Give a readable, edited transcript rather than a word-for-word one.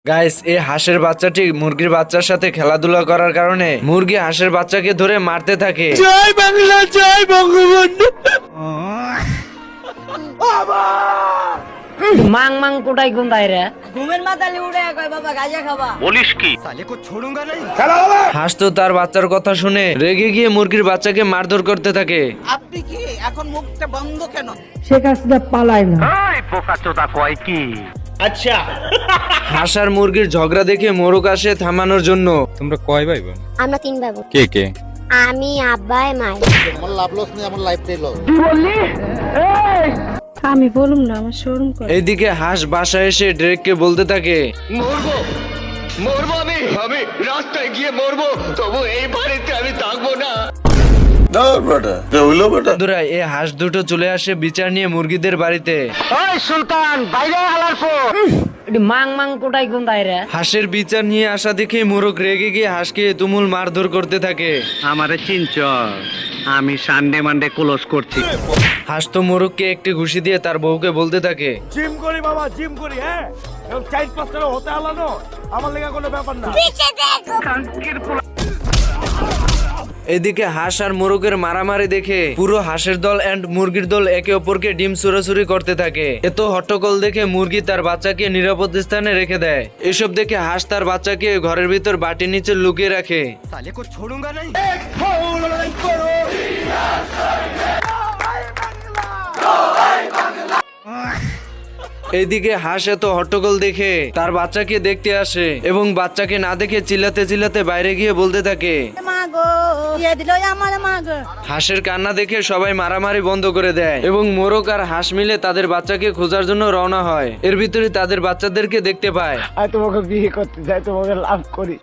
Guys, এই হাঁসের বাচ্চাটি মুরগির বাচ্চার সাথে খেলাধুলা করার কারণে মুরগি হাঁসের বাচ্চাকে ধরে মারতে থাকে। জয় বাংলা, জয় বঙ্গবন্ধু। মাং মাং কোটাই গুন্দাই রে ঘুমের মাথালে উড়ে কয় বাবা গাঁজা খাবা। বলিস কি? হাঁস তো তার বাচ্চার কথা শুনে রেগে গিয়ে মুরগির বাচ্চাকে মারধর করতে থাকে। আপনি কি এখন মুখটা বন্ধ কেন? শেখ হাসিনা পালায় না। এই পোকাচোদা কয় কি? আচ্ছা, হাঁস আর মুরগির ঝগড়া দেখে মোরগ আসে থামানোর জন্য। তোমরা কয় ভাই বোন? আমরা 3 ভাই বোন। কে কে? আমি, আব্বাই, মাই। আমার লাভ লস নেই, আমার লাইফ লস। আমি বলুম না, আমার শোরুম করে। এইদিকে হাঁস বাসায় এসে ড্রেককে বলতে থাকে, মরবো আমি রাস্তায় গিয়ে মরবো, তবু এই বাড়িতে আমি থাকবো না। বন্ধুরা, এই হাঁস দুটো চলে আসে বিচার নিয়ে মুরগিদের বাড়িতে। ওই সুলতান বাইরে হালার পর মাং মাং কোটাই গুন্দাই রে। হাঁসের বিচার নিয়ে আসা দেখে মোরগ রেগে গিয়ে হাঁসকে তুমুল মারধর করতে থাকে। আমারে চিনচ, আমি সানডে মানডে ক্লোজ করছি। হাঁস তো মোরগকে একটি ঘুষি দিয়ে তার বউকে বলতে থাকে, জিম করি বাবা, জিম করি। হ্যাঁ, এবং 4-5 হতে আলানো আমার লেগে কোনো ব্যাপার না। এদিকে হাঁস আর মোরগের মারামারি দেখে পুরো হাঁসের দল এন্ড মুরগির দল একে অপরকে ডিম চুরাচুরি করতে থাকে। এত হট্টগোল দেখে মুরগি তার বাচ্চাকে নিরাপদ স্থানে রেখে দেয়। এসব দেখে হাঁস তার বাচ্চাকে ঘরের ভিতর বাটির নিচে লুকিয়ে রাখে। এইদিকে হাঁস এত হট্টগোল দেখে তার বাচ্চাকে দেখতে আসে এবং বাচ্চাকে না দেখে চিল্লাতে চিল্লাতে বাইরে গিয়ে বলতে থাকে, মা গো দিয়ে দিল আমার মা গো। হাঁসের কান্না দেখে সবাই মারামারি বন্ধ করে দেয় এবং মোরগ আর হাঁস মিলে তাদের বাচ্চাকে খোঁজার জন্য রওনা হয়। এর ভিতরে তাদের বাচ্চাদেরকে দেখতে পায়। আর তোমাকে বিয়ে করতে যাই, তোমাকে লাভ করি।